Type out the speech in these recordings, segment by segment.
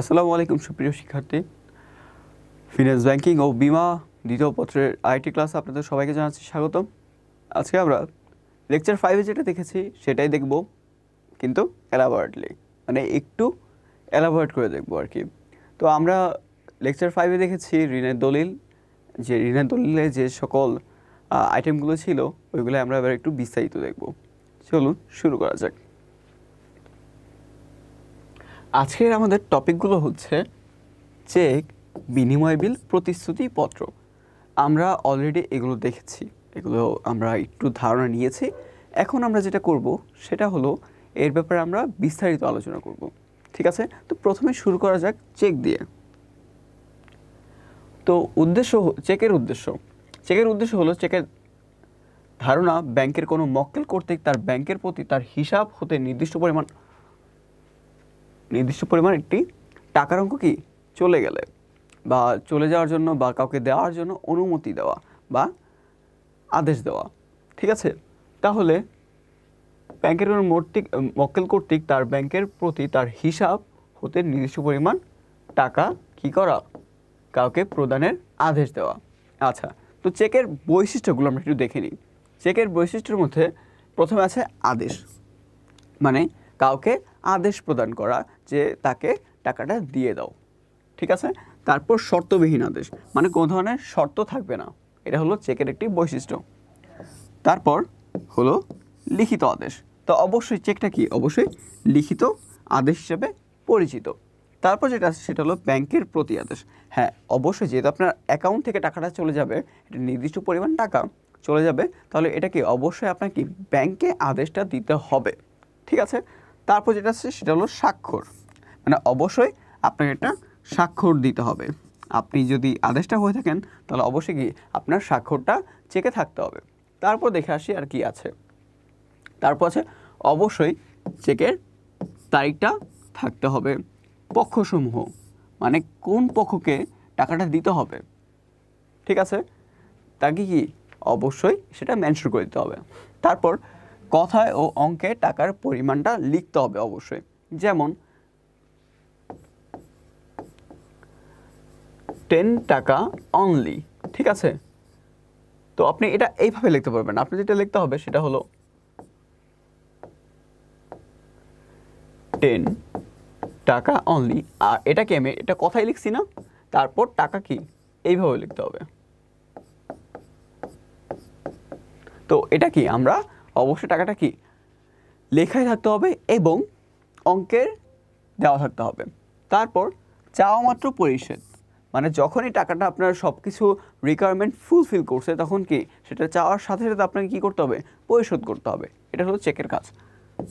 আসসালামু আলাইকুম সুপ্রিয় শিক্ষার্থী। ফিনান্স ব্যাংকিং ও বিমা দ্বিতীয় পত্রের আইটি ক্লাসে আপনাদের সবাইকে জানাচ্ছি স্বাগতম। আজকে আমরা লেকচার 5-এ যেটা দেখেছি সেটাই দেখব, কিন্তু এলাবোরেটলি, মানে একটু এলাবোরেট করে দেখব আর কি। তো আমরা লেকচার 5-এ দেখেছি ঋণের দলিল, যে ঋণের দলিলে যে সকল আইটেমগুলো ছিল ওইগুলো আমরা এবার একটু বিস্তারিত দেখব। চলুন শুরু করা যাক। আজকের আমাদের টপিকগুলো হচ্ছে চেক, বিনিময় বিল, প্রতিশ্রুতিপত্র। আমরা অলরেডি এগুলো দেখেছি, এগুলো আমরা একটু ধারণা নিয়েছি। এখন আমরা যেটা করব সেটা হলো এর ব্যাপারে আমরা বিস্তারিত আলোচনা করব, ঠিক আছে? তো প্রথমে শুরু করা যাক চেক দিয়ে। তো চেকের উদ্দেশ্য হলো চেকের ধারণা ব্যাংকের কোনো মক্কেল কর্তৃক তার ব্যাংকের প্রতি তার হিসাব হতে নির্দিষ্ট পরিমাণ একটি টাকার অঙ্ক কি চলে গেলে বা চলে যাওয়ার জন্য বা কাউকে দেওয়ার জন্য অনুমতি দেওয়া বা আদেশ দেওয়া, ঠিক আছে? তাহলে ব্যাংকের কোনো মক্কেল কর্তৃক তার ব্যাংকের প্রতি তার হিসাব হতে নির্দিষ্ট পরিমাণ টাকা কি করা, কাউকে প্রদানের আদেশ দেওয়া। আচ্ছা, তো চেকের বৈশিষ্ট্যগুলো আমরা একটু দেখে নিই। চেকের বৈশিষ্ট্যের মধ্যে প্রথমে আছে আদেশ, মানে কাউকে আদেশ প্রদান করা যে তাকে টাকাটা দিয়ে দাও, ঠিক আছে? তারপর শর্তবিহীন আদেশ, মানে কোনো ধরনের শর্ত থাকবে না, এটা হলো চেকের একটি বৈশিষ্ট্য। তারপর হলো লিখিত আদেশ। তো অবশ্যই চেকটা কি অবশ্যই লিখিত আদেশ হিসেবে পরিচিত। তারপর যেটা আছে সেটা হলো ব্যাংকের প্রতি আদেশ। হ্যাঁ, অবশ্যই যেহেতু আপনার অ্যাকাউন্ট থেকে টাকাটা চলে যাবে, এটা নির্দিষ্ট পরিমাণ টাকা চলে যাবে, তাহলে এটা কি অবশ্যই আপনাকে ব্যাংকে আদেশটা দিতে হবে, ঠিক আছে? তারপর যেটা আছে সেটা হলো স্বাক্ষর, মানে অবশ্যই আপনাকে একটা স্বাক্ষর দিতে হবে। আপনি যদি আদেশটা হয়ে থাকেন তাহলে অবশ্যই কি আপনার স্বাক্ষরটা চেকে থাকতে হবে। তারপর দেখে আসি আর কি আছে। তারপর আছে অবশ্যই চেকের তারিখটা থাকতে হবে। পক্ষসমূহ, মানে কোন পক্ষকে টাকাটা দিতে হবে, ঠিক আছে? তাকে কি অবশ্যই সেটা মেনশন করে দিতে হবে। তারপর কথায় ও অঙ্কে টাকার পরিমাণটা লিখতে হবে অবশ্যই, যেমন 10 টাকা অনলি, ঠিক আছে? তো আপনি এটা এইভাবে লিখতে পারবেন। আপনি যেটা লিখতে হবে সেটা হলো 10 টাকা অনলি, আর এটাকে আমি এটা কথাই লিখছি না, তারপর টাকা কি এইভাবে লিখতে হবে। তো এটা কি আমরা অবশ্যই টাকাটা কি লেখায় থাকতে হবে এবং অঙ্কের দেওয়া থাকতে হবে। তারপর চাওয়া মাত্র পরিশোধ, মানে যখনই টাকাটা আপনার সব কিছু রিকোয়ারমেন্ট ফুলফিল করছে তখন কি সেটা চাওয়ার সাথে সাথে আপনাকে কী করতে হবে, পরিশোধ করতে হবে। এটা হলো চেকের কাজ।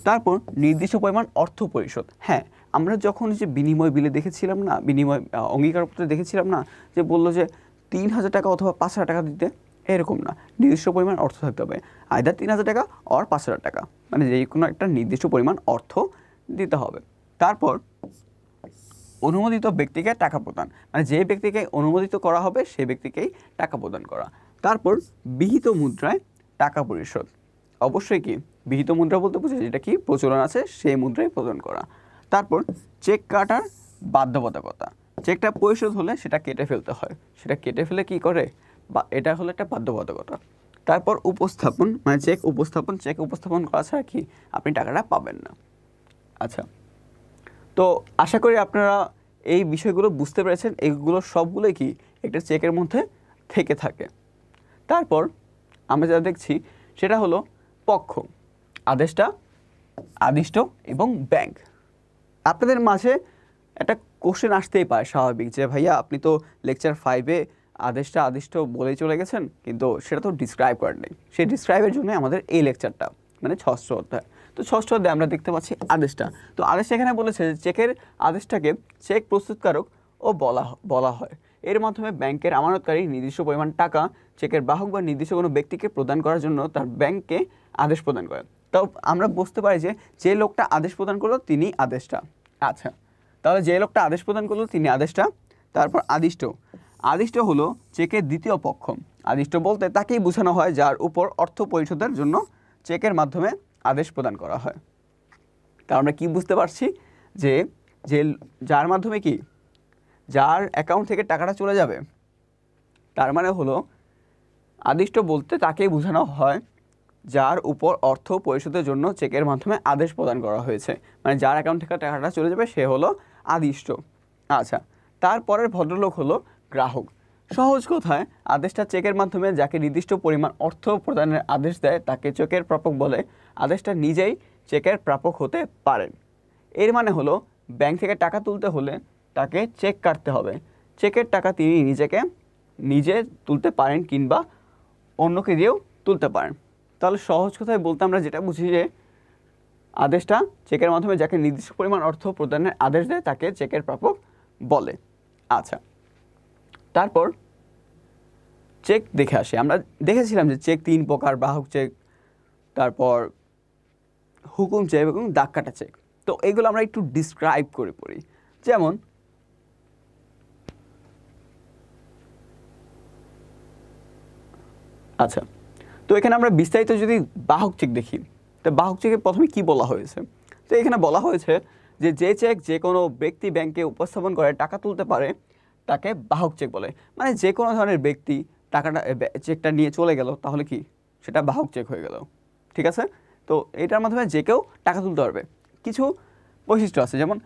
তারপর নির্দিষ্ট পরিমাণ অর্থ পরিশোধ। হ্যাঁ, আমরা যখন যে বিনিময় বিলে দেখেছিলাম না, বিনিময় অঙ্গীকারপত্রে দেখেছিলাম না, যে বললো যে 3,000 টাকা অথবা 5,000 টাকা দিতে, এরকম না, নির্দিষ্ট পরিমাণ অর্থ থাকতে হবে, আইদার 3,000 টাকা আর 5,000 টাকা, মানে যে কোনো একটা নির্দিষ্ট পরিমাণ অর্থ দিতে হবে। তারপর অনুমোদিত ব্যক্তিকে টাকা প্রদান, মানে যে ব্যক্তিকে অনুমোদিত করা হবে সেই ব্যক্তিকেই টাকা প্রদান করা। তারপর বিহিত মুদ্রায় টাকা পরিশোধ। অবশ্যই কি বিহিত মুদ্রা বলতে বুঝে যেটা কি প্রচলন আছে সেই মুদ্রায় প্রদান করা। তারপর চেক কাটার বাধ্যবাধকতা, চেকটা পরিশোধ হলে সেটা কেটে ফেলতে হয়, সেটা কেটে ফেলে কি করে, বা এটা হলো একটা বাধ্যবাধকতা। তারপর উপস্থাপন, মানে চেক উপস্থাপন করা ছাড়া কি আপনি টাকাটা পাবেন না। আচ্ছা, তো আশা করি আপনারা এই বিষয়গুলো বুঝতে পেরেছেন। এইগুলো সবগুলোই কি একটা চেকের মধ্যে থেকে থাকে। তারপর আমরা যা দেখছি সেটা হলো পক্ষ, আদিষ্ট এবং ব্যাংক। আপনাদের মাঝে একটা কোশ্চেন আসতেই পারে স্বাভাবিক, যে ভাইয়া আপনি তো লেকচার 5-এ আদিষ্ট বলেই চলে গেছেন, কিন্তু সেটা তো ডিসক্রাইব করেন নেই। সেই ডিসক্রাইবের জন্য আমাদের এই লেকচারটা, মানে 6ষ্ঠ অধ্যায়। তো 6ষ্ঠ অধ্যায়ে আমরা দেখতে পাচ্ছি আদেশটা। তো আদেশটা এখানে বলেছে যে চেকের আদেশটাকে চেক প্রস্তুতকারক ও বলা হয়। এর মাধ্যমে ব্যাংকের আমানতকারী নির্দিষ্ট পরিমাণ টাকা চেকের বাহক বা নির্দিষ্ট কোনো ব্যক্তিকে প্রদান করার জন্য তার ব্যাংককে আদেশ প্রদান করে। তো আমরা বুঝতে পারি যে লোকটা আদেশ প্রদান করলো তিনি আদেশটা। আচ্ছা, তাহলে যে লোকটা আদেশ প্রদান করলো তিনি আদেশটা। তারপর আদিষ্ট হলো চেকের দ্বিতীয় পক্ষ। আদিষ্ট বলতে তাকেই বোঝানো হয় যার উপর অর্থ পরিশোধের জন্য চেকের মাধ্যমে আদেশ প্রদান করা হয়। তা আমরা কি বুঝতে পারছি, যে যে যার মাধ্যমে কি যার অ্যাকাউন্ট থেকে টাকাটা চলে যাবে, তার মানে হলো আদিষ্ট বলতে তাকেই বোঝানো হয় যার উপর অর্থ পরিশোধের জন্য চেকের মাধ্যমে আদেশ প্রদান করা হয়েছে, মানে যার অ্যাকাউন্ট থেকে টাকাটা চলে যাবে সে হলো আদিষ্ট। আচ্ছা, তারপরের ভদ্রলোক হলো গ্রাহক। সহজ কথায় আদেশটা চেকের মাধ্যমে যাকে নির্দিষ্ট পরিমাণ অর্থ প্রদানের আদেশ দেয় তাকে চেকের প্রাপক বলে। আদেশটা নিজেই চেকের প্রাপক হতে পারেন। এর মানে হলো ব্যাংক থেকে টাকা তুলতে হলে তাকে চেক কাটতে হবে। চেকের টাকা তিনি নিজে তুলতে পারেন কিংবা অন্যকে দিয়েও তুলতে পারেন। তাহলে সহজ কথায় বলতে আমরা যেটা বুঝি যে আদেশটা চেকের মাধ্যমে যাকে নির্দিষ্ট পরিমাণ অর্থ প্রদানের আদেশ দেয় তাকে চেকের প্রাপক বলে। আচ্ছা, তারপর চেক দেখে আসি। আমরা দেখেছিলাম যে চেক 3 প্রকার, বাহক চেক, তারপর হুকুম চেক এবং দাগ কাটা চেক। তো এগুলো আমরা একটু ডিসক্রাইব করে পড়ি। যেমন আচ্ছা, তো এখানে আমরা বিস্তারিত যদি বাহক চেক দেখি, তো বাহক চেকে প্রথমে কি বলা হয়েছে? তো এখানে বলা হয়েছে যে চেক যে কোনো ব্যক্তি ব্যাংকে উপস্থাপন করে টাকা তুলতে পারে তাকে বাহক চেক বলে। মানে যে কোনো ধরনের ব্যক্তি টাকাটা চেকটা নিয়ে চলে গেল তাহলে কি সেটা বাহক চেক হয়ে গেল। ঠিক আছে? তো এটার মাধ্যমে যে কেউ টাকা তুলতে পারবে। কিছু বৈশিষ্ট্য আছে, যেমন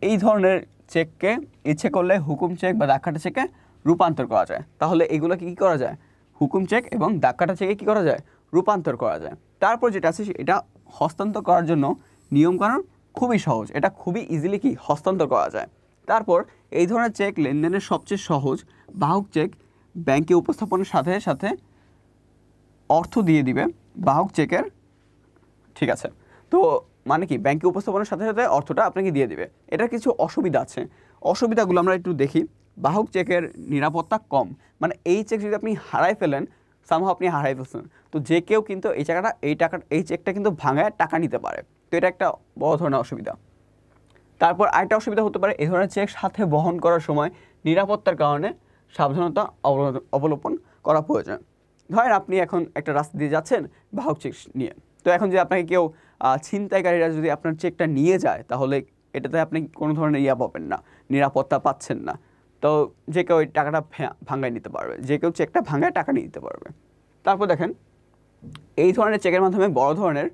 এই ধরনের চেককে ইচ্ছে করলে হুকুম চেক বা দাগ কাটা চেকে রূপান্তর করা যায়। তাহলে এগুলোকে কী করা যায়? হুকুম চেক এবং দাগ কাটা চেকে কী করা যায়? রূপান্তর করা যায়। তারপর যেটা আছে এটা হস্তান্তর করার জন্য নিয়মকানুন খুবই সহজ, এটা খুবই ইজিলি কি হস্তান্তর করা যায়। তারপর এই ধরনের চেক লেনদেনের সবচেয়ে সহজ। বাহক চেক ব্যাংকে উপস্থাপনের সাথে সাথে অর্থ দিয়ে দিবে বাহক চেকের। ঠিক আছে, তো মানে কি ব্যাংকে উপস্থাপনের সাথে সাথে অর্থটা আপনাকে দিয়ে দিবে। এটার কিছু অসুবিধা আছে, অসুবিধাগুলো আমরা একটু দেখি। বাহক চেকের নিরাপত্তা কম, মানে এই চেক যদি আপনি হারাই ফেলেন, সামহাও আপনি হারাই ফেলছেন, তো যে কেউ কিন্তু এই চেকটা কিন্তু ভাঙায় টাকা নিতে পারে। তো এটা একটা বড় ধরনের অসুবিধা। তারপর আরেকটা অসুবিধা হতে পারে, এই ধরনের চেক সাথে বহন করার সময় নিরাপত্তার কারণে সাবধানতা অবলম্বন করা প্রয়োজন। ধরেন আপনি এখন একটা রাস্তা দিয়ে যাচ্ছেন বাহক চেক নিয়ে, তো এখন যদি আপনাকে কেউ ছিনতাইকারীরা যদি আপনার চেকটা নিয়ে যায় তাহলে এটাতে আপনি কোনো ধরনের পাবেন না, নিরাপত্তা পাচ্ছেন না। তো যে কেউ ওই টাকাটা ভাঙায় নিতে পারবে, যে কেউ চেকটা ভাঙায় টাকা নিয়ে নিতে পারবে। তারপর দেখেন এই ধরনের চেকের মাধ্যমে বড় ধরনের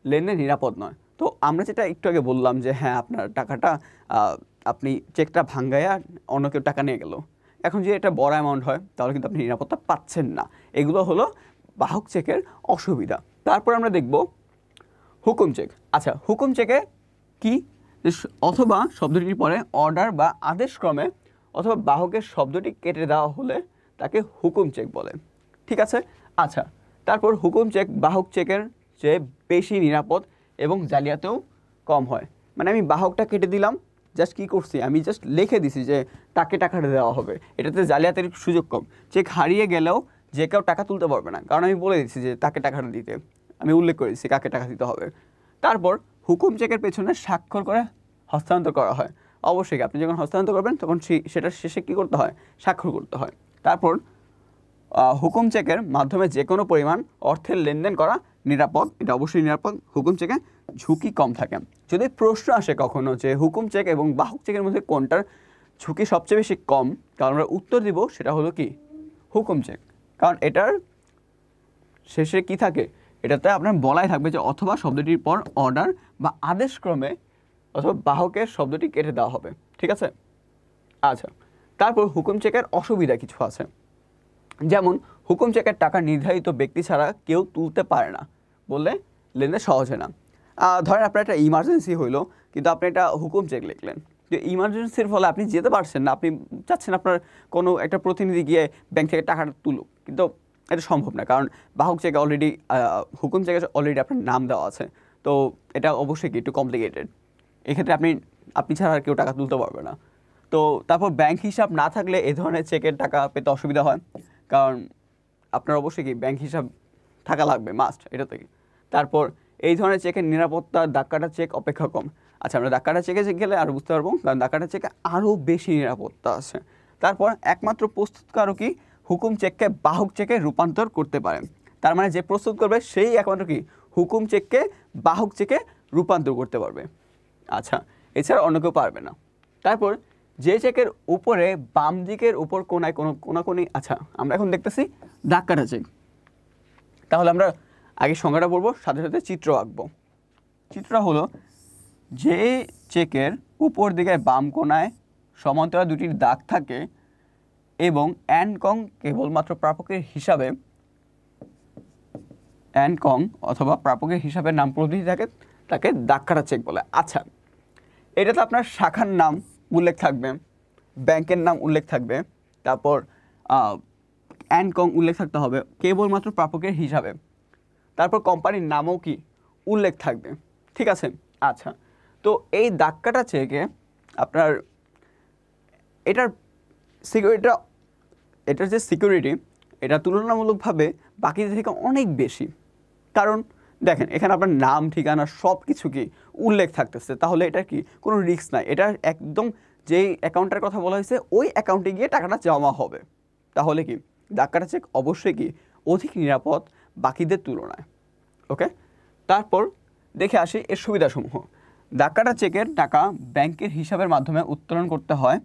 লেনদেন নিরাপদ নয়। তো আমরা যেটা একটু আগে বললাম যে হ্যাঁ আপনার টাকাটা আপনি চেকটা ভাঙায়া অন্য কেউ টাকা নিয়ে গেল, এখন যে এটা বড় অ্যামাউন্ট হয় তাহলে কিন্তু আপনি নিরাপত্তা পাচ্ছেন না। এগুলো হলো বাহক চেকের অসুবিধা। তারপর আমরা দেখব হুকুম চেক। আচ্ছা, হুকুম চেকে কি? অথবা শব্দটির পরে অর্ডার বা আদেশক্রমে অথবা বাহকের শব্দটি কেটে দেওয়া হলে তাকে হুকুম চেক বলে। ঠিক আছে? আচ্ছা, তারপর হুকুম চেক বাহক চেকের চেয়ে বেশি নিরাপদ এবং জালিয়াতেও কম হয়। মানে আমি বাহকটা কেটে দিলাম, জাস্ট কী করছি, আমি জাস্ট লিখে দিছি যে তাকে টাকাটা দেওয়া হবে, এটাতে জালিয়াতের সুযোগ কম। চেক হারিয়ে গেলেও যে কেউ টাকা তুলতে পারবে না, কারণ আমি বলে দিচ্ছি যে তাকে টাকাটা দিতে, আমি উল্লেখ করে দিচ্ছি কাকে টাকা দিতে হবে। তারপর হুকুম চেকের পেছনে স্বাক্ষর করে হস্তান্তর করা হয়। অবশ্যই আপনি যখন হস্তান্তর করবেন তখন সেটার শেষে কী করতে হয়? স্বাক্ষর করতে হয়। তারপর হুকুম চেকের মাধ্যমে যে কোনো পরিমাণ অর্থের লেনদেন করা নিরাপদ, এটা অবশ্যই নিরাপদ। হুকুম চেকে ঝুঁকি কম থাকে। যদি প্রশ্ন আসে কখনো যে হুকুম চেক এবং বাহক চেকের মধ্যে কোনটার ঝুঁকি সবচেয়ে বেশি কম, কারণ আমরা উত্তর দিব সেটা হলো কি হুকুম চেক। কারণ এটার শেষে কি থাকে? এটাতে আপনার বলাই থাকবে যে অথবা শব্দটির পর অর্ডার বা আদেশক্রমে অথবা বাহকের শব্দটি কেটে দেওয়া হবে। ঠিক আছে? আচ্ছা, তারপর হুকুম চেকের অসুবিধা কিছু আছে, যেমন হুকুম চেকের টাকা নির্ধারিত ব্যক্তি ছাড়া কেউ তুলতে পারে না বললে লেনদেন সহজ হয় না। ধরেন আপনার একটা ইমার্জেন্সি হইলো, কিন্তু আপনি একটা হুকুম চেক লিখলেন, যে ইমার্জেন্সির ফলে আপনি যেতে পারছেন না, আপনি চাচ্ছেন আপনার কোনো একটা প্রতিনিধি গিয়ে ব্যাংক থেকে টাকাটা তুলুক, কিন্তু এটা সম্ভব না, কারণ বাহক চেকে অলরেডি হুকুম চেকে অলরেডি আপনার নাম দেওয়া আছে। তো এটা অবশ্যই কি একটু কমপ্লিকেটেড। এক্ষেত্রে আপনি ছাড়া আর কেউ টাকা তুলতে পারবে না। তো তারপর ব্যাংক হিসাব না থাকলে এ ধরনের চেকের টাকা পেতে অসুবিধা হয়, কারণ আপনার অবশ্যই কি ব্যাংক হিসাব থাকা লাগবে, মাস্ট এটা থেকে। তারপর এই ধরনের চেকের নিরাপত্তা দাগ কাটা চেক অপেক্ষা কম। আচ্ছা, আমরা দাগ কাটা চেকে গেলে আরও বুঝতে পারবো, কারণ দাগ কাটা চেকে আরও বেশি নিরাপত্তা আছে। তারপর একমাত্র প্রস্তুতকারকই হুকুম চেককে বাহক চেকে রূপান্তর করতে পারেন। তার মানে যে প্রস্তুত করবে সেই একমাত্র কি হুকুম চেককে বাহক চেকে রূপান্তর করতে পারবে। আচ্ছা, এছাড়া অন্য কেউ পারবে না। তারপর যে চেকের উপরে বাম দিকের উপর কোনায় কোনাকুনি, আচ্ছা আমরা এখন দেখতেছি দাগ কাটা চেক। তাহলে আমরা আগে সংজ্ঞাটা বলবো, সাথে সাথে চিত্র আঁকবো। চিত্রটা হলো যে চেকের উপর দিকে বাম কোনায় সমান্তরাল দুটি দাগ থাকে এবং অ্যান্ড কং কেবলমাত্র প্রাপকের হিসাবে অ্যান্ড কং অথবা প্রাপকের হিসাবে নাম প্রতিটি থাকে, তাকে দাগ কাটা চেক বলে। আচ্ছা, এটাতে আপনার শাখার নাম উল্লেখ থাকবে, ব্যাংকের নাম উল্লেখ থাকবে, তারপর অ্যান্ড কং উল্লেখ থাকতে হবে কেবলমাত্র প্রাপকের হিসাবে, তারপর কোম্পানির নামও কি উল্লেখ থাকবে, ঠিক আছে। আচ্ছা, তো এই দাগ কাটা চেকে আপনার এটার যে সিকিউরিটি, এটা তুলনামূলকভাবে বাকিদের থেকে অনেক বেশি। কারণ দেখেন এখানে আপনার নাম, ঠিকানা সব কিছু কি উল্লেখ থাকতেছে, তাহলে এটা কি কোনো রিস্ক নাই। এটা একদম যেই অ্যাকাউন্টের কথা বলা হয়েছে ওই অ্যাকাউন্টে গিয়ে টাকাটা জমা হবে। তাহলে কি দাগ কাটা চেক অবশ্যই কি অধিক নিরাপদ বাকিদের তুলনায়। ওকে, তারপর দেখে আসি এর সুবিধাসমূহ। দাগ কাটা চেকের টাকা ব্যাংকের হিসাবের মাধ্যমে উত্তোলন করতে হয়।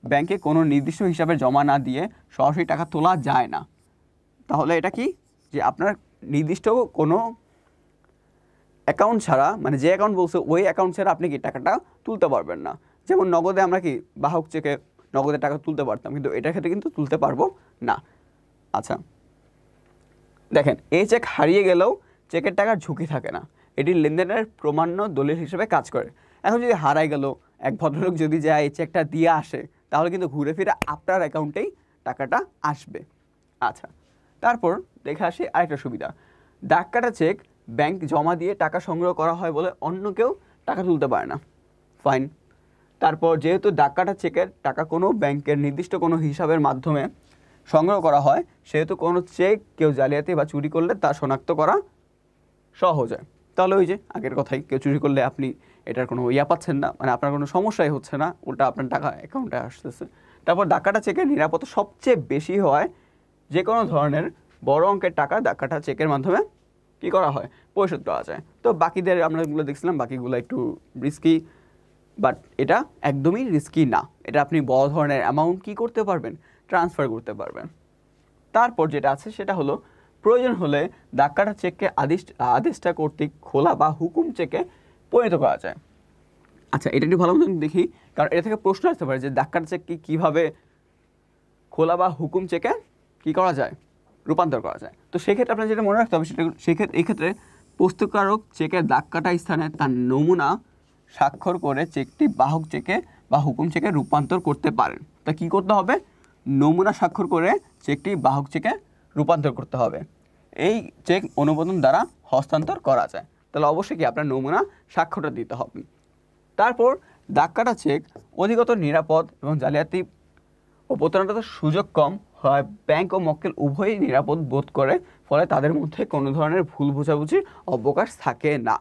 ব্যাংকে কোনো নির্দিষ্ট হিসাবে জমা না দিয়ে সরাসরি টাকা তোলা যায় না। তাহলে এটা কি যে আপনার নির্দিষ্ট কোনো অ্যাকাউন্ট ছাড়া, মানে যে অ্যাকাউন্ট বলছে ওই অ্যাকাউন্ট ছাড়া আপনি কি টাকাটা তুলতে পারবেন না। যেমন নগদে আমরা কি বাহক চেকে নগদে টাকা তুলতে পারতাম, কিন্তু এটার ক্ষেত্রে কিন্তু তুলতে পারবো না। আচ্ছা দেখেন, এই চেক হারিয়ে গেলেও চেকের টাকার ঝুঁকি থাকে না, এটি লেনদেনের প্রমাণ্য দলিল হিসেবে কাজ করে। এখন যদি হারাই গেল, এক ভদ্রলোক যদি যায় এই চেকটা দিয়ে আসে, তাহলে কিন্তু ঘুরে ফিরে আপনার অ্যাকাউন্টেই টাকাটা আসবে। আচ্ছা, তারপর দেখে আসি আরেকটা সুবিধা। দাগ কাটা চেক ব্যাংক জমা দিয়ে টাকা সংগ্রহ করা হয় বলে অন্য কেউ টাকা তুলতে পারে না, ফাইন। তারপর যেহেতু দাগ কাটা চেকের টাকা কোনো ব্যাংকের নির্দিষ্ট কোনো হিসাবের মাধ্যমে সংগ্রহ করা হয়, সেহেতু কোনো চেক কেউ জালিয়াতি বা চুরি করলে তা শনাক্ত করা সহজ হয়। তাহলে ওই যে আগের কথাই, কেউ চুরি করলে আপনি এটার কোনো পাচ্ছেন না, মানে আপনার কোনো সমস্যাই হচ্ছে না, উল্টা আপনার টাকা অ্যাকাউন্টে আসতেছে। তারপর দাগ কাটা চেকের নিরাপত্তা সবচেয়ে বেশি হয় যে কোনো ধরনের বড় অঙ্কের টাকা দাগ কাটা চেকের মাধ্যমে কী করা হয়, পরিশোধ করা যায়। তো বাকিদের আমরা যেগুলো দেখছিলাম বাকিগুলো একটু রিস্কি, বাট এটা একদমই রিস্কি না। এটা আপনি বড় ধরনের অ্যামাউন্ট কী করতে পারবেন, ট্রান্সফার করতে পারবেন। তারপর যেটা আছে সেটা হলো প্রয়োজন হলে দাগ কাটা চেককে আদেশটা কর্তৃক খোলা বা হুকুম চেকে পরিণত করা যায়। আচ্ছা, এটা একটু ভালো মতন দেখি, কারণ এটা থেকে প্রশ্ন আসতে পারে যে দাগ কাটা চেককে কীভাবে খোলা বা হুকুম চেকে কী করা যায়, রূপান্তর করা যায়। তো সেক্ষেত্রে আপনার যেটা মনে রাখতে হবে সেটা এই ক্ষেত্রে প্রস্তুতকারক চেকের দাগ কাটা স্থানে তার নমুনা স্বাক্ষর করে চেকটি বাহক চেকে বা হুকুম চেকে রূপান্তর করতে পারেন। তা কী করতে হবে, নমুনা স্বাক্ষর করে চেকটি বাহক চেকে রূপান্তর করতে হবে। এই চেক অনুমোদন দ্বারা হস্তান্তর করা যায়, তাহলে অবশ্যই কি আপনার নমুনা স্বাক্ষরটা দিতে হবে। তারপর দাগ কাটা চেক অধিকতর নিরাপদ এবং জালিয়াতি ও প্রতারণার সুযোগ কম হয়। ব্যাংক ও মক্কেল উভয়ই নিরাপদ বোধ করে, ফলে তাদের মধ্যে কোনো ধরনের ভুল বোঝাবুঝির অবকাশ থাকে না।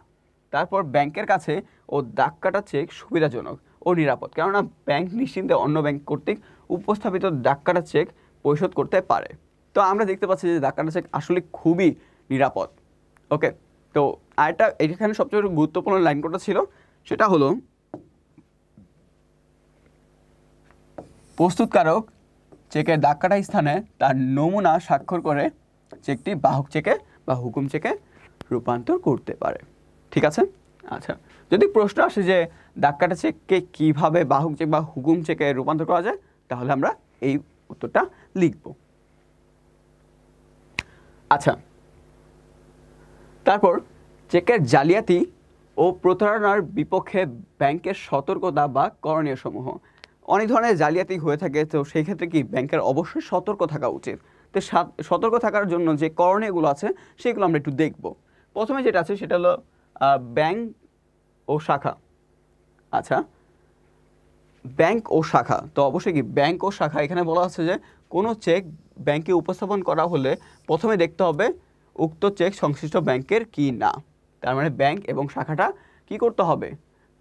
তারপর ব্যাংকের কাছে ও দাগ কাটা চেক সুবিধাজনক ও নিরাপদ, কেননা ব্যাংক নিশ্চিন্তে অন্য ব্যাংক কর্তৃক উপস্থাপিত দাগ কাটা চেক পরিশোধ করতে পারে। তো আমরা দেখতে পাচ্ছি যে দাগ কাটা চেক আসলে খুবই নিরাপদ। ওকে, তো আরেকটা এখানে সবচেয়ে গুরুত্বপূর্ণ লাইন কোডটা ছিল, সেটা হলো প্রস্তুতকারক চেকের দাগ কাটা স্থানে তার নমুনা স্বাক্ষর করে চেকটি বাহক চেকে বা হুকুম চেকে রূপান্তর করতে পারে। ঠিক আছে। আচ্ছা, যদি প্রশ্ন আসে যে দাগ কাটা চেককে কীভাবে বাহক চেক বা হুকুম চেকে রূপান্তর করা যায়, তাহলে আমরা এই উত্তরটা লিখব। আচ্ছা, তারপর চেকের জালিয়াতি ও প্রতারণার বিপক্ষে ব্যাংকের সতর্কতা বা করণীয় সমূহ। অনেক ধরনের জালিয়াতি হয়ে থাকে, তো সেই ক্ষেত্রে কি ব্যাংকের অবশ্যই সতর্ক থাকা উচিত। তো সতর্ক থাকার জন্য যে করণীয়গুলো আছে সেগুলো আমরা একটু দেখব। প্রথমে যেটা আছে সেটা হলো ব্যাংক ও শাখা। আচ্ছা, ব্যাংক ও শাখা, তো অবশ্যই কি ব্যাংক ও শাখা, এখানে বলা আছে যে কোনো চেক ব্যাংকে উপস্থাপন করা হলে প্রথমে দেখতে হবে উক্ত চেক সংশ্লিষ্ট ব্যাংকের কি না। তার মানে ব্যাংক এবং শাখাটা কি করতে হবে,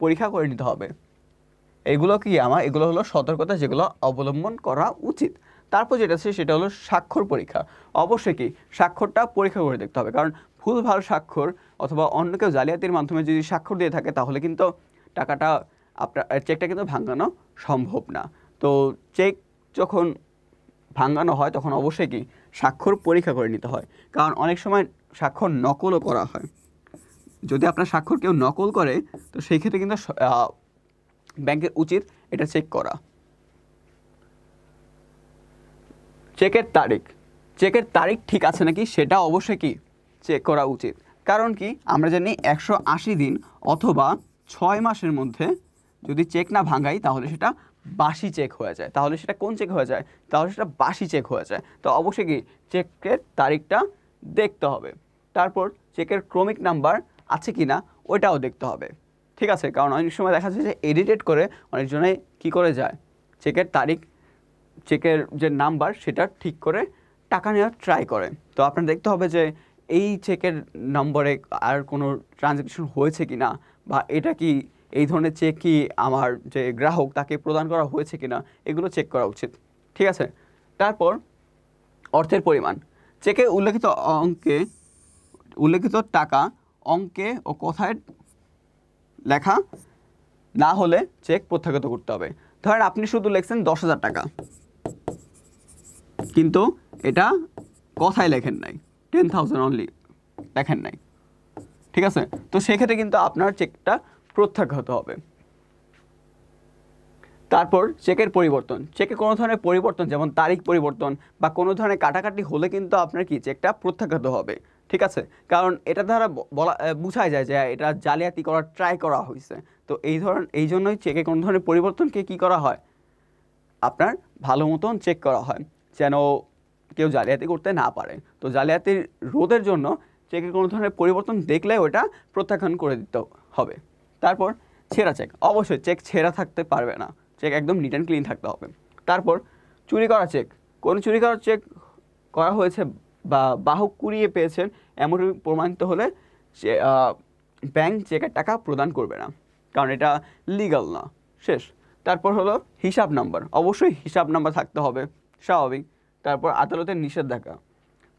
পরীক্ষা করে নিতে হবে। এগুলো কি এগুলো হলো সতর্কতা যেগুলো অবলম্বন করা উচিত। তারপর যেটা আছে সেটা হলো স্বাক্ষর পরীক্ষা। অবশ্যই কি স্বাক্ষরটা পরীক্ষা করে দেখতে হবে, কারণ ভুলভাল স্বাক্ষর অথবা অন্য কেউ জালিয়াতির মাধ্যমে যদি স্বাক্ষর দিয়ে থাকে তাহলে কিন্তু টাকাটা আপনার চেকটা কিন্তু ভাঙানো সম্ভব না। তো চেক যখন ভাঙানো হয় তখন অবশ্যই কি স্বাক্ষর পরীক্ষা করে নিতে হয়, কারণ অনেক সময় স্বাক্ষর নকলও করা হয়। যদি আপনার স্বাক্ষর কেউ নকল করে তো সেই ক্ষেত্রে কিন্তু ব্যাংকের উচিত এটা চেক করা। চেকের তারিখ ঠিক আছে নাকি সেটা অবশ্যই কি চেক করা উচিত। কারণ কি আমরা জানি 180 দিন অথবা 6 মাসের মধ্যে যদি চেক না ভাঙাই তাহলে সেটা বাসি চেক হয়ে যায়। তাহলে সেটা কোন চেক হয়ে যায়? তাহলে সেটা বাসি চেক হয়ে যায়। তো অবশ্যই কি চেকের তারিখটা দেখতে হবে। তারপর চেকের ক্রমিক নাম্বার আছে কি না ওইটাও দেখতে হবে, ঠিক আছে? কারণ অনেক সময় দেখা যায় যে এডিটেড করে অনেকজনে কি করে যায়, চেকের তারিখ, চেকের যে নাম্বার সেটা ঠিক করে টাকা নেওয়ার ট্রাই করে। তো আপনার দেখতে হবে যে এই চেকের নম্বরে আর কোনো ট্রানজ্যাকশন হয়েছে কি না, বা এটা কি এই ধরনের চেক কি আমার যে গ্রাহক তাকে প্রদান করা হয়েছে কি না, এগুলো চেক করা উচিত, ঠিক আছে? তারপর অর্থের পরিমাণ, চেকে উল্লেখিত টাকা অঙ্কে ও কথায় লেখা না হলে চেক প্রত্যাখ্যাত করতে হবে। ধরেন আপনি শুধু লিখছেন 10,000 টাকা, কিন্তু এটা কথায় লেখেন নাই, 10,000 অনলি লেখেন নাই, ঠিক আছে? তো সেক্ষেত্রে কিন্তু আপনার চেকটা প্রত্যাখ্যাত হবে। তারপর চেকের পরিবর্তন, চেকে কোনো ধরনের পরিবর্তন যেমন তারিখ পরিবর্তন বা কোনো ধরনের কাটাকাটি হলে কিন্তু আপনার কি চেকটা প্রত্যাখ্যাত হবে, ঠিক আছে? কারণ এটা দ্বারা বোঝাই যায় যে এটা জালিয়াতি করার ট্রাই করা হয়েছে। তো এই জন্যই চেকে কোনো ধরনের পরিবর্তনকে কি করা হয়, আপনার ভালো মতন চেক করা হয় যেন কেউ জালিয়াতি করতে না পারে। তো জালিয়াতির রোধের জন্য চেকের কোনো ধরনের পরিবর্তন দেখলে ওটা প্রত্যাখ্যান করে দিতে হবে। তারপর ছেঁড়া চেক, অবশ্যই চেক ছেঁড়া থাকতে পারবে না, চেক একদম নিট অ্যান্ড ক্লিন থাকতে হবে। তারপর চুরি করা চেক, কোনো চুরি করা চেক করা হয়েছে বা বাহক কুড়িয়ে পেয়েছেন এমন প্রমাণিত হলে ব্যাংক চেকের টাকা প্রদান করবে না, কারণ এটা লিগ্যাল না। শেষ। তারপর হলো হিসাব নাম্বার, অবশ্যই হিসাব নাম্বার থাকতে হবে, স্বাভাবিক। তারপর আদালতের নিষেধাজ্ঞা,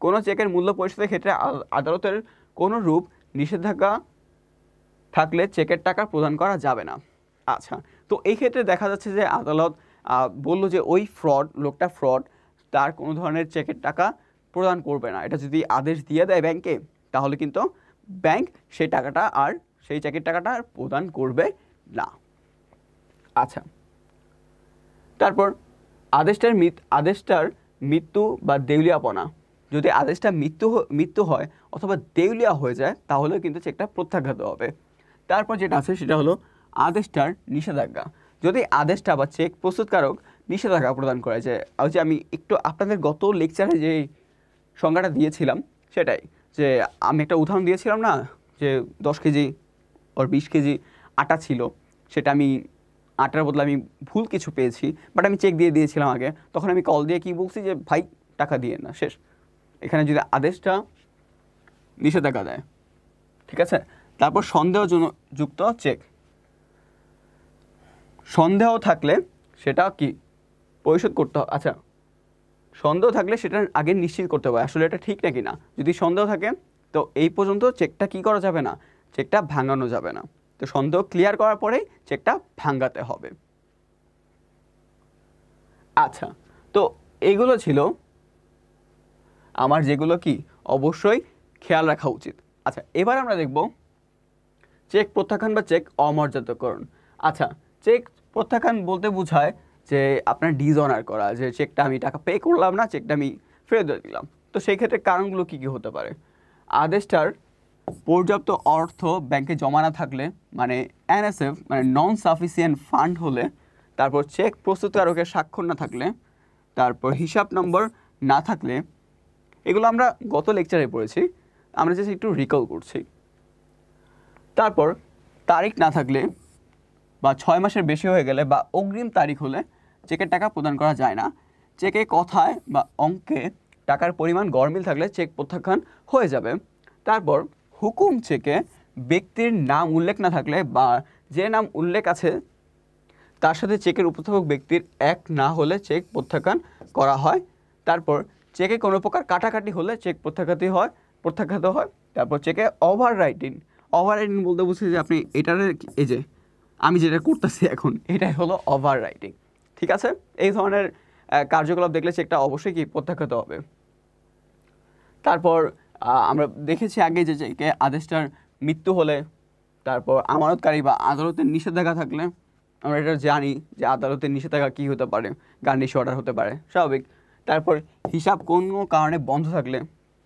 কোনো চেকের মূল্য পরিশোধের ক্ষেত্রে আদালতের কোনো রূপ নিষেধাজ্ঞা থাকলে চেকের টাকা প্রদান করা যাবে না। আচ্ছা, তো এই ক্ষেত্রে দেখা যাচ্ছে যে আদালত বলল যে ওই লোকটা ফ্রড, তার কোনো ধরনের চেকের টাকা প্রদান করবে না। এটা যদি আদেশ দিয়ে দেয় ব্যাংকে, তাহলে কিন্তু ব্যাংক সেই টাকাটা আর সেই চেকের টাকাটা আর প্রদান করবে না। আচ্ছা, তারপর আদেশটার মৃত্যু বা দেউলিয়াপনা, যদি আদেশটা মৃত্যু হয় অথবা দেউলিয়া হয়ে যায় তাহলে কিন্তু চেকটা প্রত্যাখ্যাত হবে। তারপর যেটা আছে সেটা হলো আদেশটার নিষেধাজ্ঞা, যদি আদেশটা বা চেক প্রস্তুতকারক নিষেধাজ্ঞা প্রদান করে, যে আমি একটু আপনাদের গত লেকচারে যে সংজ্ঞাটা দিয়েছিলাম সেটাই, যে আমি একটা উদাহরণ দিয়েছিলাম না, যে 10 কেজি ওর 20 কেজি আটা ছিল, সেটা আমি আটার বদলে আমি ভুল কিছু পেয়েছি, বাট আমি চেক দিয়ে দিয়েছিলাম আগে। তখন আমি কল দিয়ে কি বলছি যে ভাই টাকা দিয়ে না, শেষ। এখানে যদি আদেশটা নিষেধাজ্ঞা দেয়, ঠিক আছে? তারপর সন্দেহযুক্ত চেক, সন্দেহ থাকলে সেটা কি পরিশোধ করতে হবে। আচ্ছা, সন্দেহ থাকলে সেটা আগে নিশ্চিত করতে হবে আসলে এটা ঠিক নাকি না। যদি সন্দেহ থাকে তো এই পর্যন্ত চেকটা কি করা যাবে না, চেকটা ভাঙানো যাবে না। তো সন্দেহ ক্লিয়ার করার পরেই চেকটা ভাঙাতে হবে। আচ্ছা, তো এগুলো ছিল আমার যেগুলো কি অবশ্যই খেয়াল রাখা উচিত। আচ্ছা, এবার আমরা দেখব চেক প্রত্যাখ্যান বা চেক অমর্যাদাকরণ। আচ্ছা, চেক প্রত্যাখ্যান বলতে বোঝায় যে আপনার ডিসঅনার করা, যে চেকটা আমি টাকা পে করলাম না, চেকটা আমি ফেরত দিয়ে দিলাম। তো সেই ক্ষেত্রে কারণগুলো কী কী হতে পারে? আদেশটার পর্যাপ্ত অর্থ ব্যাংকে জমা না থাকলে, মানে NSF মানে নন সাফিসিয়েন্ট ফান্ড হলে, তারপর চেক প্রস্তুতকারকের স্বাক্ষর না থাকলে, তারপর হিসাব নম্বর না থাকলে, এগুলো আমরা গত লেকচারে পড়েছি, আমরা জাস্ট একটু রিকল করছি। তারপর তারিখ না থাকলে বা 6 মাসের বেশি হয়ে গেলে বা অগ্রিম তারিখ হলে চেকের টাকা প্রদান করা যায় না। চেকে কথায় বা অঙ্কে টাকার পরিমাণ গরমিল থাকলে চেক প্রত্যাখ্যান হয়ে যাবে। তারপর হুকুম চেকে ব্যক্তির নাম উল্লেখ না থাকলে বা যে নাম উল্লেখ আছে তার সাথে চেকের উপস্থাপক ব্যক্তির এক না হলে চেক প্রত্যাখ্যান করা হয়। তারপর চেকে কোনো প্রকার কাটাকাটি হলে চেক প্রত্যাখ্যাত হয়। তারপর চেকে ওভার রাইটিং বলতে বুঝছি যে আপনি এটার এই যে আমি যেটা করতেছি এখন এটাই হলো ওভার রাইটিং। ঠিক আছে, এই ধরনের কার্যকলাপ দেখলে চেকটা অবশ্যই কি প্রত্যাখ্যাত হবে। তারপর আমরা দেখেছি আগে যে চেকে আদেশটার মৃত্যু হলে, তারপর আমানতকারী বা আদালতের নিষেধাজ্ঞা থাকলে, আমরা এটা জানি যে আদালতের নিষেধাজ্ঞা কী হতে পারে, গার্নিশ অর্ডার হতে পারে, স্বাভাবিক। তারপর হিসাব কোনো কারণে বন্ধ থাকলে,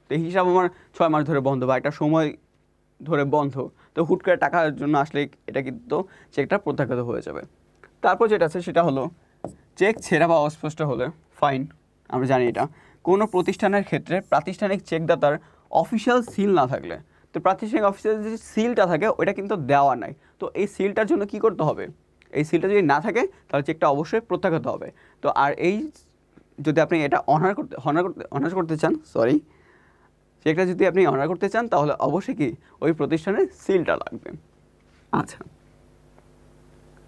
তো হিসাব আমার 6 মাস ধরে বন্ধ বা একটা সময় ধরে বন্ধ, তো হুট করে টাকার জন্য আসলে এটা কিন্তু চেকটা প্রত্যাখ্যাত হয়ে যাবে। তারপর যেটা আছে সেটা হলো চেক ছেঁড়া বা অস্পষ্ট হলে ফাইন। আমরা জানি এটা কোনো প্রতিষ্ঠানের ক্ষেত্রে প্রাতিষ্ঠানিক চেকদাতার অফিসিয়াল সিল না থাকলে, তো প্রাতিষ্ঠানিক অফিসিয়াল যে সিলটা থাকে ওইটা কিন্তু দেওয়া নাই, তো এই সিলটার জন্য কি করতে হবে, এই সিলটা যদি না থাকে তাহলে চেকটা অবশ্যই প্রত্যাখ্যাত হবে। তো আর এই যদি আপনি এটা অনার করতে চান, চেকটা যদি আপনি অনার করতে চান তাহলে অবশ্যই কি ওই প্রতিষ্ঠানের সিলটা লাগবে। আচ্ছা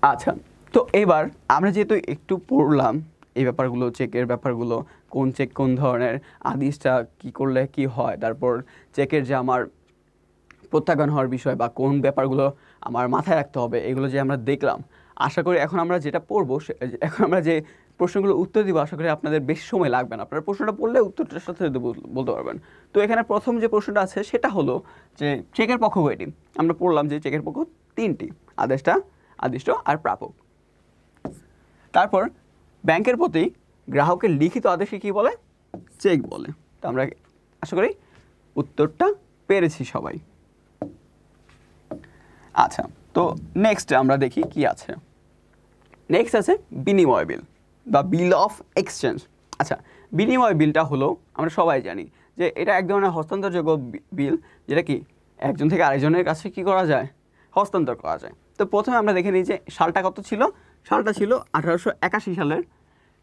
আচ্ছা, তো এবার আমরা যেহেতু একটু পড়লাম এই ব্যাপারগুলো, চেকের ব্যাপারগুলো, কোন চেক কোন ধরনের, আদেশটা কি করলে কি হয়, তারপর চেকের যে আমার প্রত্যাখ্যান হওয়ার বিষয় বা কোন ব্যাপারগুলো আমার মাথায় রাখতে হবে, এগুলো যে আমরা দেখলাম, আশা করি এখন আমরা যেটা পড়বো এখন আমরা যে প্রশ্নগুলো উত্তর দিব আশা করি আপনাদের বেশি সময় লাগবে না, আপনারা প্রশ্নটা পড়লে উত্তরটার সাথে বলতে পারবেন। তো এখানে প্রথম যে প্রশ্নটা আছে সেটা হলো যে চেকের পক্ষ কয়টি। আমরা পড়লাম যে চেকের পক্ষ 3টি, আদেশটা, আদিষ্ট আর প্রাপক। তারপর ব্যাংকের প্রতি গ্রাহকের লিখিত আদেশকে কী বলে, চেক বলে। তো আমরা আশা করি উত্তরটা পেরেছি সবাই। আচ্ছা, তো নেক্সট আমরা দেখি কি আছে। নেক্সট আছে বিনিময় বিল বা বিল অফ এক্সচেঞ্জ। আচ্ছা, বিনিময় বিলটা হলো আমরা সবাই জানি যে এটা এক ধরনের হস্তান্তরযোগ্য বিল, যেটা কি একজন থেকে আরেকজনের কাছে কি করা যায়, হস্তান্তর করা যায়। তো প্রথমে আমরা দেখে নিই যে সালটা কত ছিল, সালটা ছিল 1881 সালের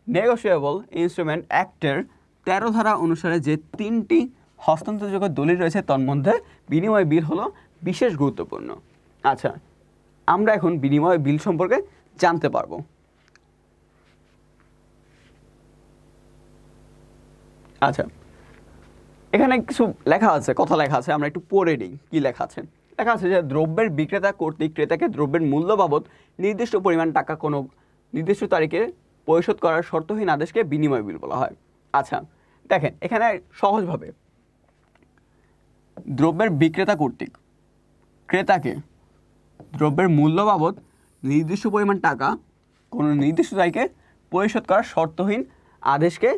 নেগোশিয়েবল ইনস্ট্রুমেন্ট অ্যাক্টের 13 ধারা অনুসারে যে 3টি হস্তান্তরযোগ্য দলিল রয়েছে তন্মধ্যে বিনিময় বিল হলো বিশেষ গুরুত্বপূর্ণ। আচ্ছা, আমরা এখন বিনিময় বিল সম্পর্কে জানতে পারবো। আচ্ছা, এখানে কিছু লেখা আছে, কথা লেখা আছে, আমরা একটু পড়ে নিই কি লেখা আছে। লেখা আছে যে দ্রব্যের বিক্রেতা কর্তৃক ক্রেতাকে দ্রব্যের মূল্য বাবদ নির্দিষ্ট পরিমাণ টাকা কোনো নির্দিষ্ট তারিখে পরিশোধ করার শর্তহীন আদেশকে বিনিময় বিল বলা হয়। আচ্ছা দেখেন, এখানে সহজভাবে দ্রব্যের বিক্রেতা কর্তৃক ক্রেতাকে দ্রব্যের মূল্য বাবদ নির্দিষ্ট পরিমাণ টাকা কোনো নির্দিষ্ট তারিখে পরিশোধ করার শর্তহীন আদেশকে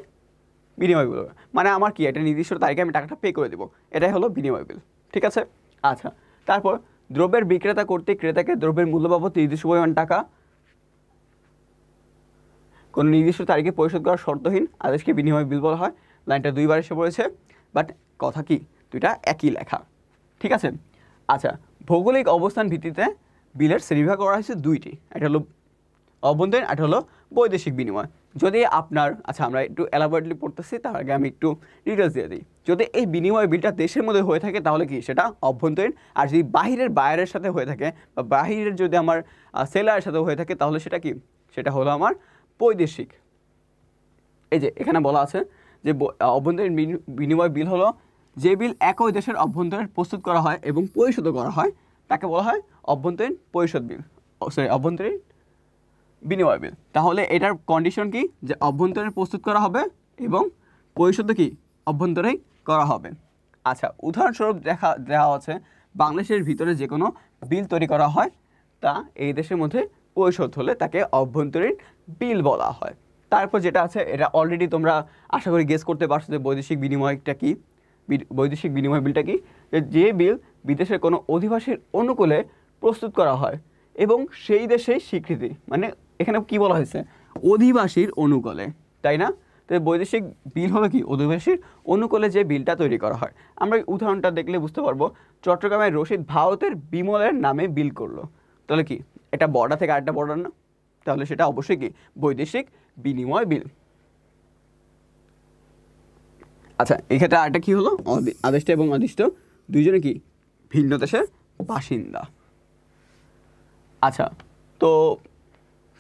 বিনিময় বিল। মানে আমার কি একটা নির্দিষ্ট তারিখে আমি টাকাটা পে করে দেবো, এটাই হলো বিনিময় বিল। ঠিক আছে। আচ্ছা, তারপর দ্রব্যের বিক্রেতা কর্তৃক ক্রেতাকে দ্রব্যের মূল্য বাবদ নির্দিষ্ট পরিমাণ টাকা কোনো নির্দিষ্ট তারিখে পরিশোধ করার শর্তহীন আদেশকে বিনিময় বিল বলা হয়। লাইনটা 2বার এসে পড়েছে, বাট কথা কি দুইটা একই লেখা। ঠিক আছে। আচ্ছা, ভৌগোলিক অবস্থান ভিত্তিতে বিলের শ্রেণীবিভাগ করা হয়েছে 2টি, এটা হলো অভ্যন্তরীণ, এটা হলো বৈদেশিক বিনিময়। যদি আপনার, আচ্ছা আমরা একটু এলাবোরেটলি পড়তেছি, তার আগে আমি একটু ডিটেলস দিয়ে দিই। যদি এই বিনিময় বিলটা দেশের মধ্যে হয়ে থাকে তাহলে কি সেটা অভ্যন্তরীণ, আর যদি বাহিরের সাথে হয়ে থাকে বা বাহিরের যদি আমার সেলারের সাথে হয়ে থাকে তাহলে সেটা কি, সেটা হলো আমার বৈদেশিক। এই যে এখানে বলা আছে যে অভ্যন্তরীণ বিনিময় বিল হলো যে বিল একই দেশের অভ্যন্তরীণ প্রস্তুত করা হয় এবং পরিশোধ করা হয় তাকে বলা হয় অভ্যন্তরীণ পরিশোধ বিল, অভ্যন্তরীণ বিনিময় বিল। তাহলে এটার কন্ডিশন কি, যে অভ্যন্তরীণ প্রস্তুত করা হবে এবং পরিশোধ কি অভ্যন্তরেই করা হবে। আচ্ছা, উদাহরণস্বরূপ দেওয়া আছে বাংলাদেশের ভিতরে যে কোনো বিল তৈরি করা হয় তা এই দেশের মধ্যে পরিশোধ হলে তাকে অভ্যন্তরীণ বিল বলা হয়। তারপর যেটা আছে এটা অলরেডি তোমরা আশা করি গেস করতে পারছো যে বৈদেশিক বিনিময়টা কি, বৈদেশিক বিনিময় বিলটা কি, যে বিল বিদেশের কোনো অধিবাসীর অনুকূলে প্রস্তুত করা হয় এবং সেই দেশেই স্বীকৃতি, মানে এখানে কি বলা হয়েছে অধিবাসীর অনুকূলে, তাই না? তো বৈদেশিক বিল হলো কি অধিবাসীর অনুকূলে যে বিলটা তৈরি করা হয়। আমরা এই উদাহরণটা দেখলে বুঝতে পারবো, চট্টগ্রামের রশিদ ভারতের বিমলের নামে বিল করলো, তাহলে কি এটা বর্ডার থেকে আরেকটা বর্ডার না, তাহলে সেটা অবশ্যই কি বৈদেশিক বিনিময় বিল। আচ্ছা, এক্ষেত্রে আরেকটা কি হলো, আদেশটা এবং আদিষ্ট দুইজনে কি ভিন্ন দেশের বাসিন্দা। আচ্ছা, তো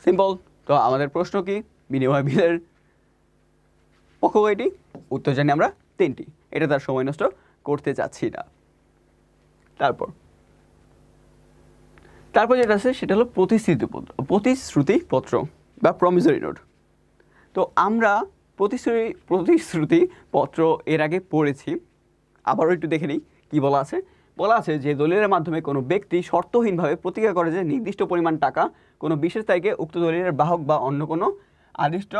সিম্পল। তো আমাদের প্রশ্ন কি, বিনিময় বিলের পক্ষ কয়টি, উত্তর জানি আমরা 3টি, এটা তার সময় নষ্ট করতে চাচ্ছি না। তারপর তারপর যেটা আছে সেটা হলো প্রতিশ্রুতিপত্র বা প্রমিসরি নোট। তো আমরা প্রতিশ্রুতিপত্র এর আগে পড়েছি, আবারও একটু দেখে নিই কী বলা আছে। বলা আছে যে দলিলের মাধ্যমে কোনো ব্যক্তি শর্তহীনভাবে প্রতিজ্ঞা করে যে নির্দিষ্ট পরিমাণ টাকা কোনো বিশেষ তারিখে উক্ত দলিলের বাহক বা অন্য কোনো আদিষ্ট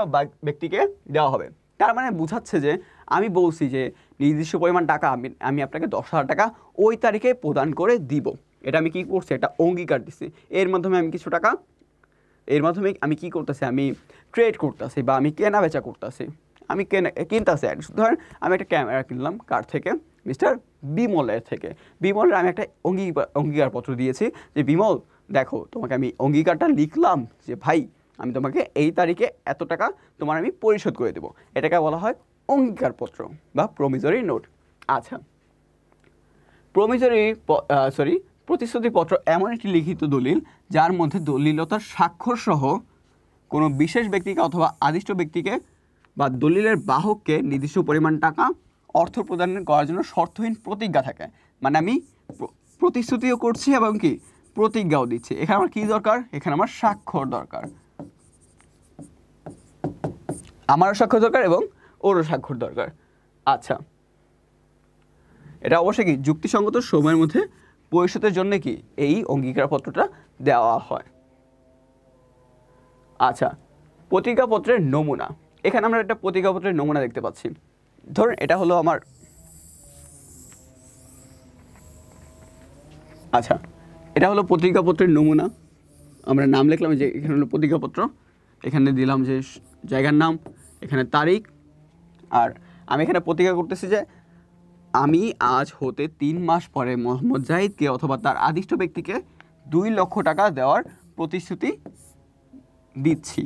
ব্যক্তিকে দেওয়া হবে। তার মানে বোঝাচ্ছে যে আমি বলছি যে নির্দিষ্ট পরিমাণ টাকা আমি আপনাকে 10,000 টাকা ওই তারিখে প্রদান করে দিব। এটা আমি কী করছি, একটা অঙ্গীকার দিচ্ছি। এর মাধ্যমে আমি কিছু টাকা, এর মাধ্যমে আমি কী করতেছি, আমি ট্রেড করতেছি বা আমি কেনা বেচা করতেছি, আমি কিনতেছি। ধরেন আমি একটা ক্যামেরা কিনলাম কার থেকে, মিস্টার বিমলের থেকে। বিমলের আমি একটা অঙ্গীকারপত্র দিয়েছি যে বিমল দেখো, তোমাকে আমি অঙ্গীকারটা লিখলাম যে ভাই আমি তোমাকে এই তারিখে এত টাকা তোমার আমি পরিশোধ করে দেবো। এটাকে বলা হয় অঙ্গীকারপত্র বা প্রমিসরি নোট। আচ্ছা, প্রতিশ্রুতিপত্র এমন একটি লিখিত দলিল যার মধ্যে দলিলতার স্বাক্ষর সহ কোনো বিশেষ ব্যক্তিকে অথবা আদিষ্ট ব্যক্তিকে বা দলিলের বাহককে নির্দিষ্ট পরিমাণ টাকা অর্থ প্রদান করার জন্য শর্তহীন প্রতিজ্ঞা থাকে। মানে আমি প্রতিশ্রুতিও করছি এবং কি প্রতিজ্ঞাও দিচ্ছি। এখানে আমার কী দরকার, এখানে আমার স্বাক্ষর দরকার, আমারও স্বাক্ষর দরকার এবং ওরও স্বাক্ষর দরকার। আচ্ছা, এটা অবশ্যই কি যুক্তিসঙ্গত সময়ের মধ্যে পরিশোধের জন্য কি এই অঙ্গীকারপত্রটা দেওয়া হয়। আচ্ছা, প্রতিজ্ঞাপত্রের নমুনা। এখানে আমরা একটা প্রতিজ্ঞাপত্রের নমুনা দেখতে পাচ্ছি। ধরুন এটা হলো আমার, আচ্ছা এটা হলো প্রতিজ্ঞাপত্রের নমুনা। আমরা নাম লিখলাম যে এখানে হলো প্রতিজ্ঞাপত্র, এখানে দিলাম যে জায়গার নাম, এখানে তারিখ, আর আমি এখানে প্রতিজ্ঞা করতেছি যে আমি আজ হতে 3 মাস পরে মোহাম্মদ জাহিদকে অথবা তার আদিষ্ট ব্যক্তিকে 2 লক্ষ টাকা দেওয়ার প্রতিশ্রুতি দিচ্ছি।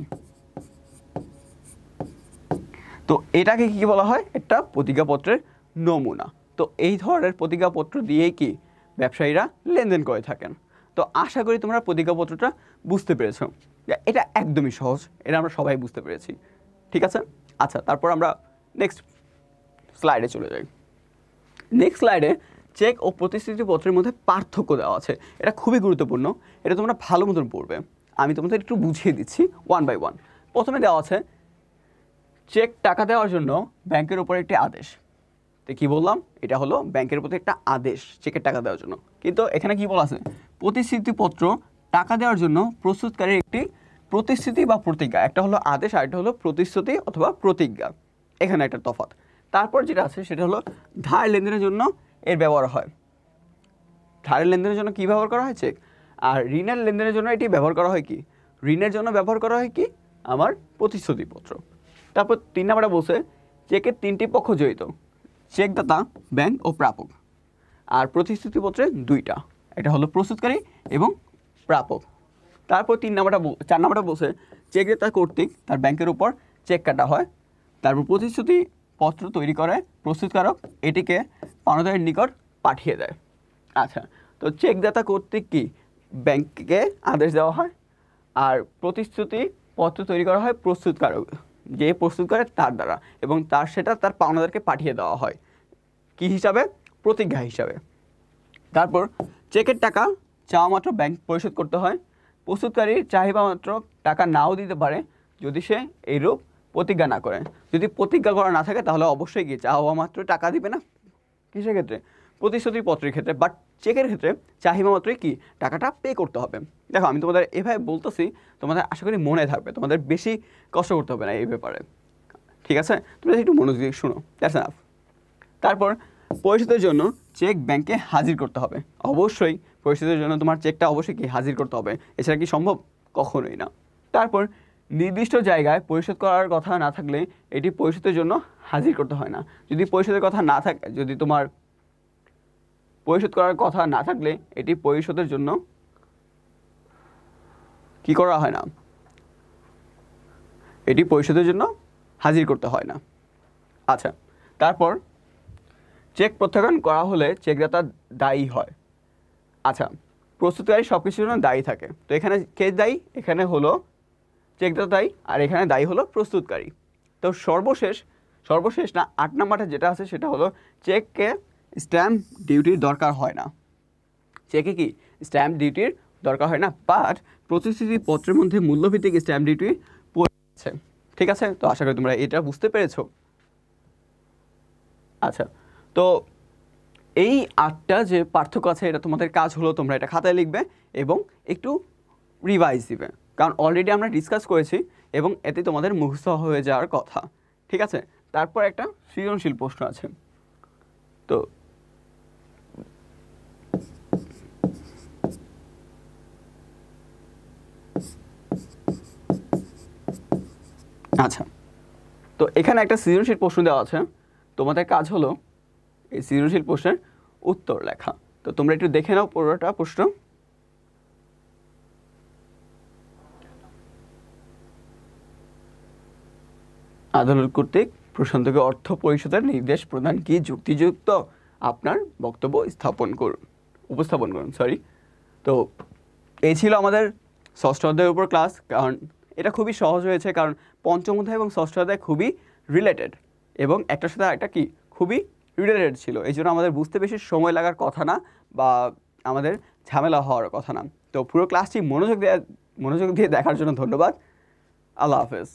তো এটাকে কি বলা হয়, একটা প্রতিজ্ঞাপত্রের নমুনা। তো এই ধরনের প্রতিজ্ঞাপত্র দিয়েই কি ব্যবসায়ীরা লেনদেন করে থাকেন। তো আশা করি তোমরা প্রতিজ্ঞাপত্রটা বুঝতে পেরেছো। এটা একদমই সহজ, এটা আমরা সবাই বুঝতে পেরেছি, ঠিক আছে। আচ্ছা, তারপর আমরা নেক্সট স্লাইডে চলে যাই। নেক্সট স্লাইডে চেক ও প্রতিশ্রুতিপত্রের মধ্যে পার্থক্য দেওয়া আছে। এটা খুবই গুরুত্বপূর্ণ, এটা তোমরা ভালো মতন পড়বে। আমি তোমাদের একটু বুঝিয়ে দিচ্ছি ওয়ান বাই ওয়ান। প্রথমে দেওয়া আছে চেক টাকা দেওয়ার জন্য ব্যাংকের উপর একটি আদেশ। তো কী বললাম, এটা হলো ব্যাংকের প্রতি একটা আদেশ চেকের টাকা দেওয়ার জন্য। কিন্তু এখানে কি বলা আছে, প্রতিশ্রুতিপত্র টাকা দেওয়ার জন্য প্রস্তুতকারীর একটি প্রতিশ্রুতি বা প্রতিজ্ঞা। একটা হলো আদেশ আর একটা হলো প্রতিশ্রুতি অথবা প্রতিজ্ঞা, এখানে একটা তফাৎ। তারপর যেটা আছে সেটা হলো ধার লেনদেনের জন্য এর ব্যবহার হয়। ধারের লেনদেনের জন্য কী ব্যবহার করা হয়, চেক। আর ঋণের লেনদেনের জন্য এটি ব্যবহার করা হয় কি, ঋণের জন্য ব্যবহার করা হয় কি আমার প্রতিশ্রুতিপত্র। তারপর 3 নম্বরে বলছে চেকের 3টি পক্ষ জড়িত, চেকদাতা, ব্যাংক ও প্রাপক। আর প্রতিশ্রুতিপত্রে 2টা, এটা হলো প্রস্তুতকারী এবং প্রাপক। তারপর 4 নম্বরটা বলছে চেকদাতা কর্তৃক তার ব্যাংকের উপর চেক কাটা হয়। তারপর প্রতিশ্রুতিপত্র তৈরি করে প্রস্তুতকারক এটিকে পাওনাদারের নিকট পাঠিয়ে দেয়। আচ্ছা, তো চেকদাতা কর্তৃক কি ব্যাংককে আদেশ দেওয়া হয়, আর প্রতিশ্রুতিপত্র তৈরি করা হয় প্রস্তুতকারক, যে প্রস্তুত করে তার দ্বারা, এবং সেটা তার পাওনাদারকে পাঠিয়ে দেওয়া হয় কি হিসাবে, প্রতিজ্ঞা হিসাবে। তারপর চেকের টাকা চাওয়া মাত্র ব্যাংক পরিশোধ করতে হয়। প্রস্তুতকারীর চাহিদা মাত্র টাকা নাও দিতে পারে যদি সে এইরূপ প্রতিজ্ঞা না করে। যদি প্রতিজ্ঞা করা না থাকে তাহলে অবশ্যই কি চাওয়া মাত্র টাকা দিবে না, কিসের ক্ষেত্রে, প্রতিশ্রুতিপত্রের ক্ষেত্রে। বাট চেকের ক্ষেত্রে চাহিদা মাত্রই কি টাকাটা পে করতে হবে। দেখো আমি তোমাদের এভাবে বলতেছি, তোমাদের আশা করি মনে থাকবে, তোমাদের বেশি কষ্ট করতে হবে না এই ব্যাপারে, ঠিক আছে। তোমরা একটু মনোযোগ দিয়ে শুনো, দ্যাটস এনাফ। তারপর পরিশোধের জন্য চেক ব্যাংকে হাজির করতে হবে। অবশ্যই পরিশোধের জন্য তোমার চেকটা অবশ্যই কি হাজির করতে হবে, এছাড়া কি সম্ভব, কখনোই না। তারপর নির্দিষ্ট জায়গায় পরিশোধ করার কথা না থাকলে এটি পরিশোধের জন্য হাজির করতে হয় না। যদি পরিশোধের কথা না থাকে, যদি তোমার পরিশোধ করার কথা না থাকলে এটি পরিশোধের জন্য কি করা হয় না, এটি পরিশোধের জন্য হাজির করতে হয় না। আচ্ছা, তারপর চেক প্রত্যাখ্যান করা হলে চেকদাতা দায়ী হয়। আচ্ছা, প্রস্তুতকারী সব কিছুর জন্য দায়ী থাকে। তো এখানে কে দায়ী, এখানে হলো চেকদাতা দায়ী, আর এখানে দায়ী হলো প্রস্তুতকারী। তো সর্বশেষ না 8 নম্বরটা যেটা আছে সেটা হলো চেককে স্ট্যাম্প ডিউটির দরকার হয় না। চেকে কি স্ট্যাম্প ডিউটির দরকার হয় না, বাট প্রতিশ্রুতিপত্রের মধ্যে মূল্যভিত্তিক স্ট্যাম্প ডিউটি পড়েছে। ঠিক আছে, তো আশা করি তোমরা এটা বুঝতে পেরেছো। আচ্ছা, তো এই 8টা যে পার্থক্য আছে এটা তোমাদের কাজ হলো তোমরা এটা খাতায় লিখবে এবং একটু রিভাইজ দিবে, কারণ অলরেডি আমরা ডিসকাস করেছি এবং এতে তোমাদের মুখস্থ হয়ে যাওয়ার কথা। ঠিক আছে, তারপর একটা সৃজনশীল প্রশ্ন আছে। তো আচ্ছা, তো এখানে একটা সৃজনশীল প্রশ্ন দেওয়া আছে, তোমাদের কাজ হলো এই সৃজনশীল প্রশ্নের উত্তর লেখা। তো তোমরা একটু দেখে নাও পুরোটা প্রশ্ন। আদালত কর্তৃক প্রশান্তকে অর্থ পরিশোধের নির্দেশ প্রদান কি যুক্তিযুক্ত? আপনার বক্তব্য উপস্থাপন করুন। তো এই ছিল আমাদের ষষ্ঠ অধ্যায়ের উপর ক্লাস। কারণ এটা খুবই সহজ হয়েছে, কারণ পঞ্চম অধ্যায় এবং ষষ্ঠ অধ্যায় খুবই রিলেটেড এবং একটার সাথে একটা কি খুবই রিলেটেড ছিল। এই জন্য আমাদের বুঝতে বেশি সময় লাগার কথা না বা আমাদের ঝামেলা হওয়ার কথা না। তো পুরো ক্লাসটি মনোযোগ দিয়ে দেখার জন্য ধন্যবাদ। আল্লাহ হাফেজ।